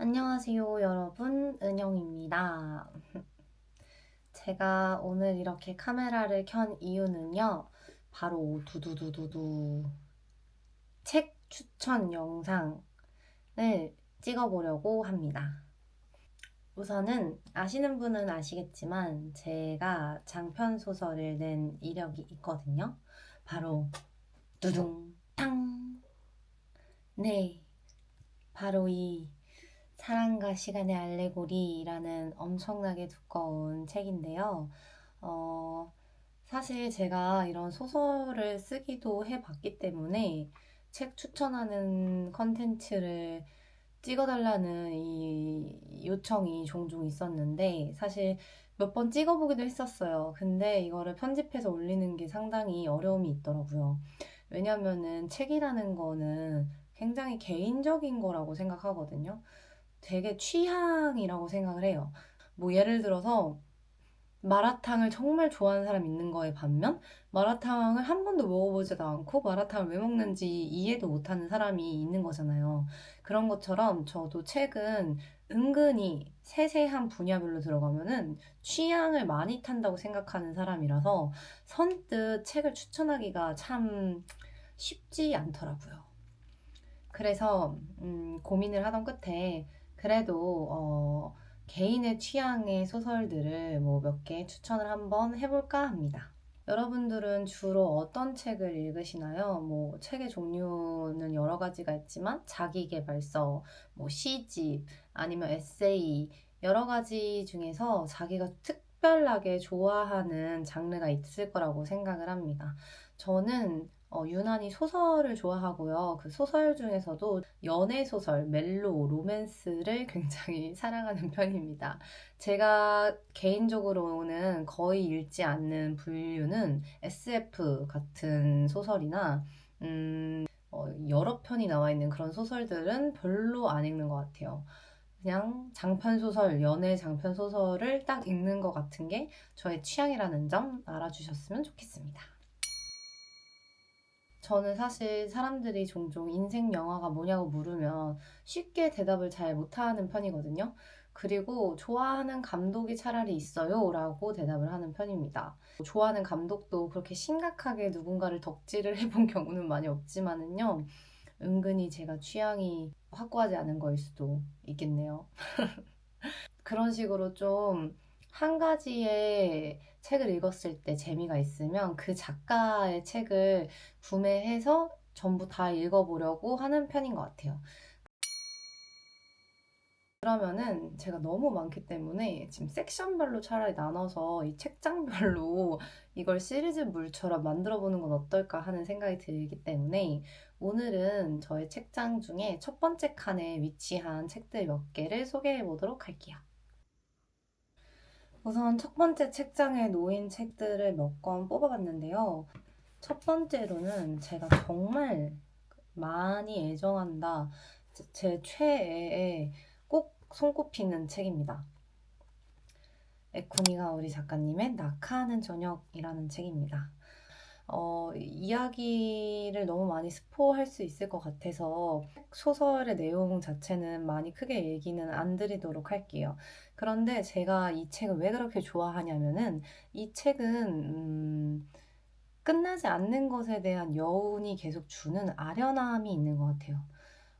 안녕하세요, 여러분. 은영입니다. 제가 오늘 이렇게 카메라를 켠 이유는요, 바로 두두두두두 책 추천 영상을 찍어보려고 합니다. 우선은 아시는 분은 아시겠지만 제가 장편 소설을 낸 이력이 있거든요. 바로 두둥 탕. 네, 바로 이 사랑과 시간의 알레고리라는 엄청나게 두꺼운 책인데요. 어, 사실 제가 이런 소설을 쓰기도 해봤기 때문에 책 추천하는 컨텐츠를 찍어달라는 이 요청이 종종 있었는데 사실 몇 번 찍어보기도 했었어요. 근데 이거를 편집해서 올리는 게 상당히 어려움이 있더라고요. 왜냐면은 책이라는 거는 굉장히 개인적인 거라고 생각하거든요. 되게 취향이라고 생각을 해요. 뭐 예를 들어서 마라탕을 정말 좋아하는 사람 있는 거에 반면 마라탕을 한 번도 먹어보지도 않고 마라탕을 왜 먹는지 이해도 못하는 사람이 있는 거잖아요. 그런 것처럼 저도 책은 은근히 세세한 분야별로 들어가면은 취향을 많이 탄다고 생각하는 사람이라서 선뜻 책을 추천하기가 참 쉽지 않더라고요. 그래서 고민을 하던 끝에 그래도 개인의 취향의 소설들을 뭐 몇 개 추천을 한번 해볼까 합니다. 여러분들은 주로 어떤 책을 읽으시나요? 뭐 책의 종류는 여러 가지가 있지만 자기계발서, 뭐 시집, 아니면 에세이 여러 가지 중에서 자기가 특별하게 좋아하는 장르가 있을 거라고 생각을 합니다. 저는 유난히 소설을 좋아하고요. 그 소설 중에서도 연애 소설, 멜로, 로맨스를 굉장히 사랑하는 편입니다. 제가 개인적으로는 거의 읽지 않는 분류는 SF 같은 소설이나 여러 편이 나와 있는 그런 소설들은 별로 안 읽는 것 같아요. 그냥 장편 소설, 연애 장편 소설을 딱 읽는 것 같은 게 저의 취향이라는 점 알아주셨으면 좋겠습니다. 저는 사실 사람들이 종종 인생 영화가 뭐냐고 물으면 쉽게 대답을 잘 못하는 편이거든요. 그리고 좋아하는 감독이 차라리 있어요 라고 대답을 하는 편입니다. 좋아하는 감독도 그렇게 심각하게 누군가를 덕질을 해본 경우는 많이 없지만은요. 은근히 제가 취향이 확고하지 않은 거일 수도 있겠네요. 그런 식으로 좀 한 가지의 책을 읽었을 때 재미가 있으면 그 작가의 책을 구매해서 전부 다 읽어보려고 하는 편인 것 같아요. 그러면은 제가 너무 많기 때문에 지금 섹션별로 차라리 나눠서 이 책장별로 이걸 시리즈물처럼 만들어 보는 건 어떨까 하는 생각이 들기 때문에 오늘은 저의 책장 중에 첫 번째 칸에 위치한 책들 몇 개를 소개해 보도록 할게요. 우선 첫 번째 책장에 놓인 책들을 몇 권 뽑아봤는데요. 첫 번째로는 제가 정말 많이 애정한다. 제 최애에 꼭 손꼽히는 책입니다. 에쿠니가오리 작가님의 낙하하는 저녁이라는 책입니다. 이야기를 너무 많이 스포할 수 있을 것 같아서 소설의 내용 자체는 많이 크게 얘기는 안 드리도록 할게요. 그런데 제가 이 책을 왜 그렇게 좋아하냐면은 이 책은 끝나지 않는 것에 대한 여운이 계속 주는 아련함이 있는 것 같아요.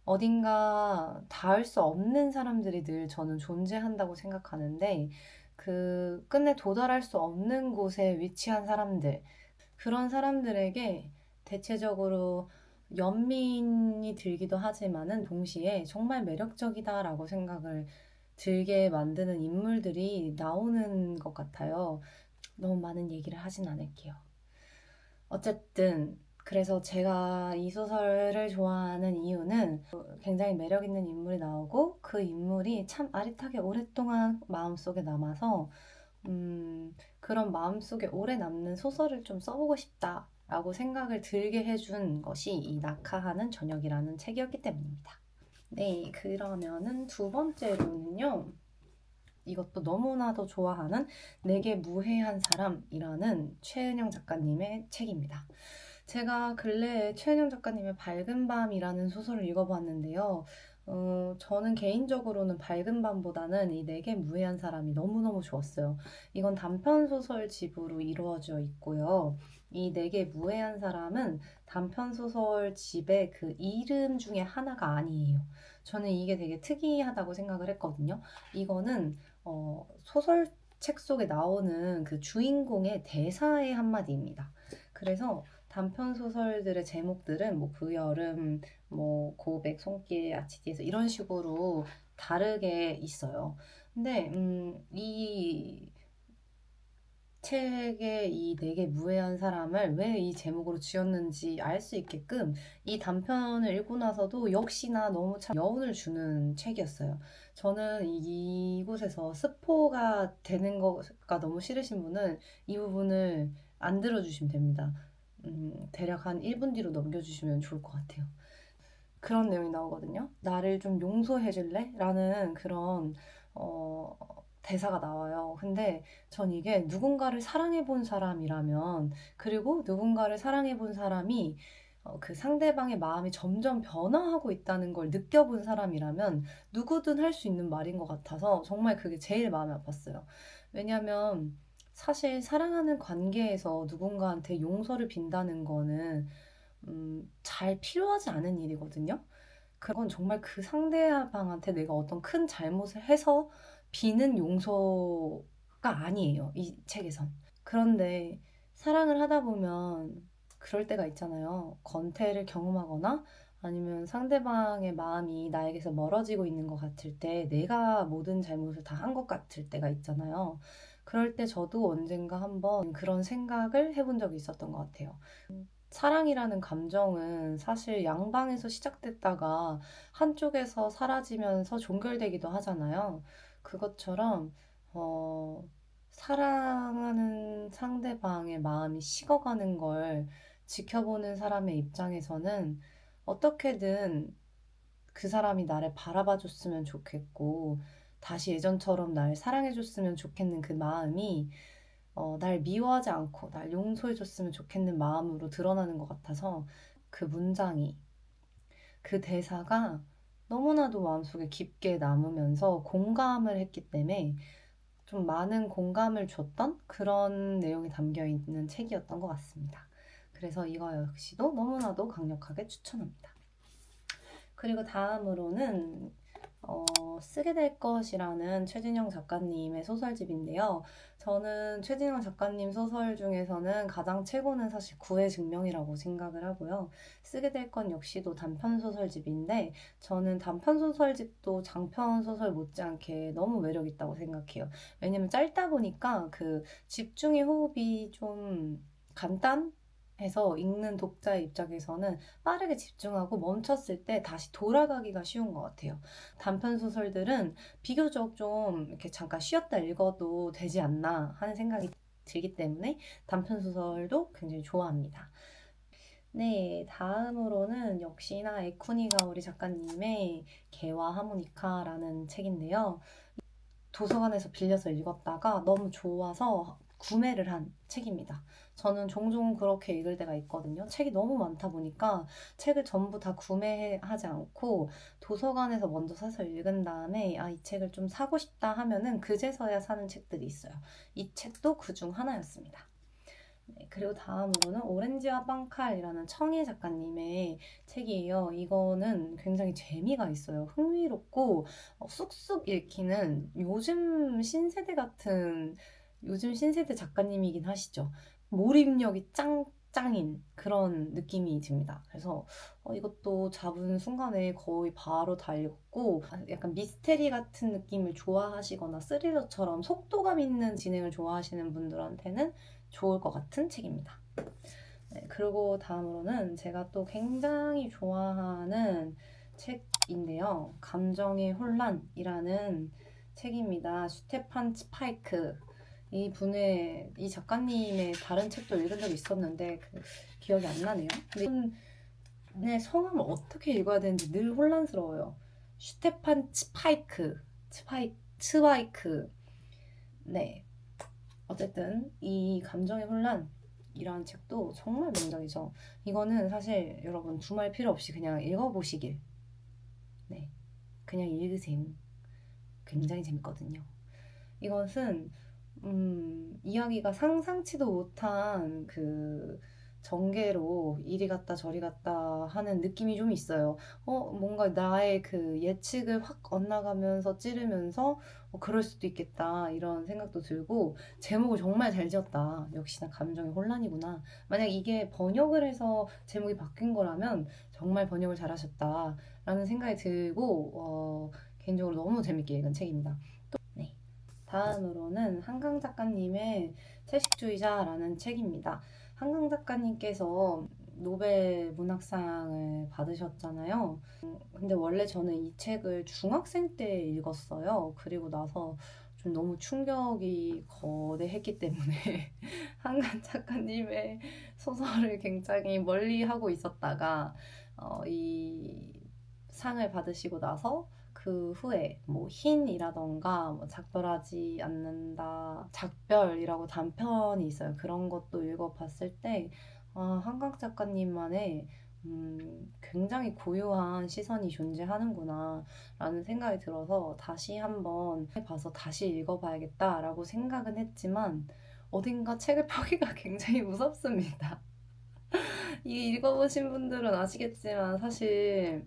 어딘가 닿을 수 없는 사람들이 늘 저는 존재한다고 생각하는데 그 끝내 도달할 수 없는 곳에 위치한 사람들 그런 사람들에게 대체적으로 연민이 들기도 하지만은 동시에 정말 매력적이다라고 생각을 들게 만드는 인물들이 나오는 것 같아요. 너무 많은 얘기를 하진 않을게요. 어쨌든 그래서 제가 이 소설을 좋아하는 이유는 굉장히 매력 있는 인물이 나오고 그 인물이 참 아릿하게 오랫동안 마음속에 남아서 그런 마음속에 오래 남는 소설을 좀 써보고 싶다라고 생각을 들게 해준 것이 이 낙하하는 저녁이라는 책이었기 때문입니다. 네, 그러면은 두 번째로는요. 이것도 너무나도 좋아하는 내게 무해한 사람이라는 최은영 작가님의 책입니다. 제가 근래에 최은영 작가님의 밝은 밤이라는 소설을 읽어봤는데요. 저는 개인적으로는 밝은 밤보다는 이 내게 무해한 사람이 너무너무 좋았어요. 이건 단편소설집으로 이루어져 있고요. 이 내게 무해한 사람은 단편소설집의 그 이름 중에 하나가 아니에요. 저는 이게 되게 특이하다고 생각을 했거든요. 이거는 소설책 속에 나오는 그 주인공의 대사의 한마디입니다. 그래서 단편 소설들의 제목들은 뭐 그 여름, 뭐 고백, 손길, 아치디에서 이런 식으로 다르게 있어요. 근데 이 책의 이 내게 무해한 사람을 왜 이 제목으로 지었는지 알 수 있게끔 이 단편을 읽고 나서도 역시나 너무 참 여운을 주는 책이었어요. 저는 이곳에서 스포가 되는 거가 너무 싫으신 분은 이 부분을 안 들어주시면 됩니다. 대략 한 1분 뒤로 넘겨주시면 좋을 것 같아요. 그런 내용이 나오거든요. 나를 좀 용서해 줄래? 라는 그런 어, 대사가 나와요. 근데 전 이게 누군가를 사랑해 본 사람이라면, 그리고 누군가를 사랑해 본 사람이 그 상대방의 마음이 점점 변화하고 있다는 걸 느껴본 사람이라면 누구든 할 수 있는 말인 것 같아서 정말 그게 제일 마음이 아팠어요. 왜냐면 사실 사랑하는 관계에서 누군가한테 용서를 빈다는 거는 잘 필요하지 않은 일이거든요. 그건 정말 그 상대방한테 내가 어떤 큰 잘못을 해서 비는 용서가 아니에요. 이 책에선. 그런데 사랑을 하다 보면 그럴 때가 있잖아요. 권태를 경험하거나 아니면 상대방의 마음이 나에게서 멀어지고 있는 것 같을 때 내가 모든 잘못을 다 한 것 같을 때가 있잖아요. 그럴 때 저도 언젠가 한번 그런 생각을 해본 적이 있었던 것 같아요. 사랑이라는 감정은 사실 양방에서 시작됐다가 한쪽에서 사라지면서 종결되기도 하잖아요. 그것처럼, 어, 사랑하는 상대방의 마음이 식어가는 걸 지켜보는 사람의 입장에서는 어떻게든 그 사람이 나를 바라봐 줬으면 좋겠고, 다시 예전처럼 날 사랑해 줬으면 좋겠는 그 마음이 날 미워하지 않고 날 용서해 줬으면 좋겠는 마음으로 드러나는 것 같아서 그 문장이, 그 대사가 너무나도 마음속에 깊게 남으면서 공감을 했기 때문에 좀 많은 공감을 줬던 그런 내용이 담겨 있는 책이었던 것 같습니다. 그래서 이거 역시도 너무나도 강력하게 추천합니다. 그리고 다음으로는 쓰게 될 것이라는 최진영 작가님의 소설집인데요. 저는 최진영 작가님 소설 중에서는 가장 최고는 사실 구의 증명이라고 생각을 하고요. 쓰게 될 건 역시도 단편 소설집인데 저는 단편 소설집도 장편 소설 못지않게 너무 매력 있다고 생각해요. 왜냐면 짧다 보니까 그 집중의 호흡이 좀 간단? 해서 읽는 독자의 입장에서는 빠르게 집중하고 멈췄을 때 다시 돌아가기가 쉬운 것 같아요. 단편 소설들은 비교적 좀 이렇게 잠깐 쉬었다 읽어도 되지 않나 하는 생각이 들기 때문에 단편 소설도 굉장히 좋아합니다. 네, 다음으로는 역시나 에쿠니 가오리 작가님의 개와 하모니카라는 책인데요. 도서관에서 빌려서 읽었다가 너무 좋아서 구매를 한 책입니다. 저는 종종 그렇게 읽을 때가 있거든요. 책이 너무 많다 보니까 책을 전부 다 구매하지 않고 도서관에서 먼저 사서 읽은 다음에 이 책을 좀 사고 싶다 하면은 그제서야 사는 책들이 있어요. 이 책도 그중 하나였습니다. 네, 그리고 다음으로는 오렌지와 빵칼이라는 청해 작가님의 책이에요. 이거는 굉장히 재미가 있어요. 흥미롭고 쑥쑥 읽히는 요즘 신세대 작가님이긴 하시죠. 몰입력이 짱인 그런 느낌이 듭니다. 그래서 이것도 잡은 순간에 거의 바로 다 읽었고 약간 미스테리 같은 느낌을 좋아하시거나 스릴러처럼 속도감 있는 진행을 좋아하시는 분들한테는 좋을 것 같은 책입니다. 네, 그리고 다음으로는 제가 또 굉장히 좋아하는 책인데요. 감정의 혼란이라는 책입니다. 슈테판 스파이크. 이 작가님의 다른 책도 읽은 적이 있었는데 기억이 안 나네요. 근데 이분의 성함을 어떻게 읽어야 되는지 늘 혼란스러워요. 슈테판 스파이크. 네. 어쨌든 이 감정의 혼란이라는 책도 정말 명작이죠. 이거는 사실 여러분 두말 필요 없이 그냥 읽어보시길. 네. 그냥 읽으세요. 굉장히 재밌거든요. 이것은 이야기가 상상치도 못한 그 전개로 이리 갔다 저리 갔다 하는 느낌이 좀 있어요. 뭔가 나의 그 예측을 확 엇나가면서 찌르면서 그럴 수도 있겠다 이런 생각도 들고, 제목을 정말 잘 지었다. 역시나 감정의 혼란이구나. 만약 이게 번역을 해서 제목이 바뀐 거라면 정말 번역을 잘하셨다 라는 생각이 들고, 개인적으로 너무 재밌게 읽은 책입니다. 네. 다음으로는 한강 작가님의 채식주의자라는 책입니다. 한강 작가님께서 노벨 문학상을 받으셨잖아요. 근데 원래 저는 이 책을 중학생 때 읽었어요. 그리고 나서 좀 너무 충격이 거대했기 때문에 한강 작가님의 소설을 굉장히 멀리 하고 있었다가 이 상을 받으시고 나서 그 후에 뭐 흰이라던가 뭐 작별하지 않는다, 작별이라고 단편이 있어요. 그런 것도 읽어봤을 때 한강 작가님만의 굉장히 고유한 시선이 존재하는구나 라는 생각이 들어서 다시 한번 봐서 다시 읽어봐야겠다 라고 생각은 했지만 어딘가 책을 펴기가 굉장히 무섭습니다. 이 읽어보신 분들은 아시겠지만 사실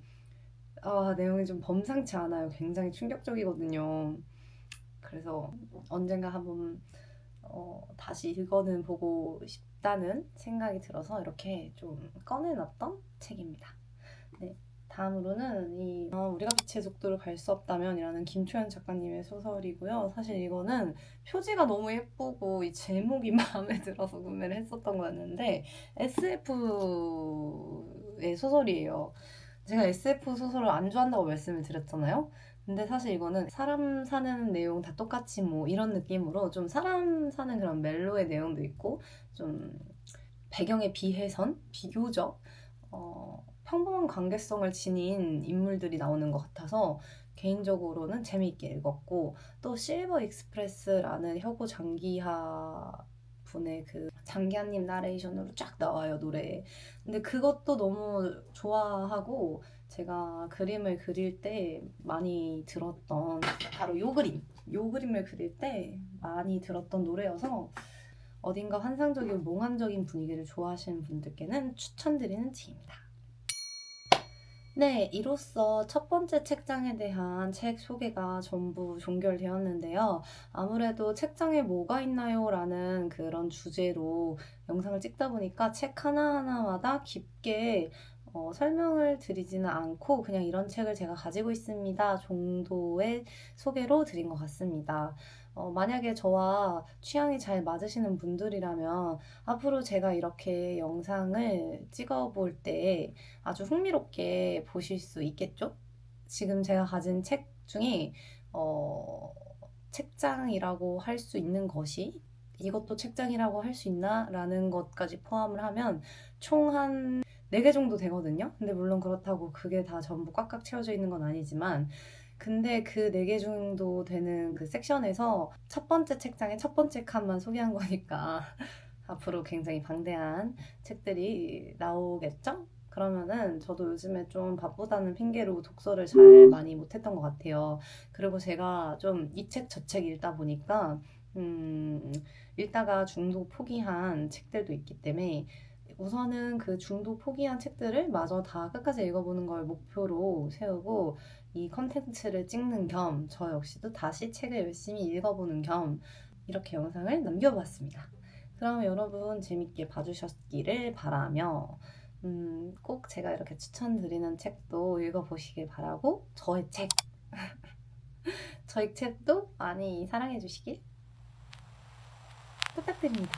내용이 좀 범상치 않아요. 굉장히 충격적이거든요. 그래서 언젠가 한번 다시 읽어는 보고 싶다는 생각이 들어서 이렇게 좀 꺼내놨던 책입니다. 네. 다음으로는 우리가 빛의 속도를 갈 수 없다면 이라는 김초연 작가님의 소설이고요. 사실 이거는 표지가 너무 예쁘고 이 제목이 마음에 들어서 구매를 했었던 거였는데 SF의 소설이에요. 제가 SF 소설을 안 좋아한다고 말씀을 드렸잖아요. 근데 사실 이거는 사람 사는 내용 다 똑같이 뭐 이런 느낌으로 좀 사람 사는 그런 멜로의 내용도 있고 좀 배경의 비해선, 비교적 평범한 관계성을 지닌 인물들이 나오는 것 같아서 개인적으로는 재미있게 읽었고, 또 실버 익스프레스라는 혁오 장기하 분의 그 장기하님 나레이션으로 쫙 나와요, 노래. 근데 그것도 너무 좋아하고 제가 그림을 그릴 때 많이 들었던 바로 요 그림을 그릴 때 많이 들었던 노래여서 어딘가 환상적이고 몽환적인 분위기를 좋아하시는 분들께는 추천드리는 책입니다. 네, 이로써 첫 번째 책장에 대한 책 소개가 전부 종결되었는데요. 아무래도 책장에 뭐가 있나요? 라는 그런 주제로 영상을 찍다 보니까 책 하나하나마다 깊게 설명을 드리지는 않고 그냥 이런 책을 제가 가지고 있습니다 정도의 소개로 드린 것 같습니다. 만약에 저와 취향이 잘 맞으시는 분들이라면 앞으로 제가 이렇게 영상을 찍어볼 때 아주 흥미롭게 보실 수 있겠죠? 지금 제가 가진 책 중에 책장이라고 할 수 있는 것이 이것도 책장이라고 할 수 있나? 라는 것까지 포함을 하면 총 한 4개 정도 되거든요. 근데 물론 그렇다고 그게 다 전부 꽉꽉 채워져 있는 건 아니지만 근데 그 4개 정도 되는 그 섹션에서 첫 번째 책장의 첫 번째 칸만 소개한 거니까 앞으로 굉장히 방대한 책들이 나오겠죠? 그러면은 저도 요즘에 좀 바쁘다는 핑계로 독서를 잘 많이 못했던 것 같아요. 그리고 제가 좀 이 책 저 책 읽다 보니까 읽다가 중도 포기한 책들도 있기 때문에 우선은 그 중도 포기한 책들을 마저 다 끝까지 읽어보는 걸 목표로 세우고 이 컨텐츠를 찍는 겸 저 역시도 다시 책을 열심히 읽어보는 겸 이렇게 영상을 남겨봤습니다. 그럼 여러분 재밌게 봐주셨기를 바라며 꼭 제가 이렇게 추천드리는 책도 읽어보시길 바라고 저의 책도 많이 사랑해주시길 부탁드립니다.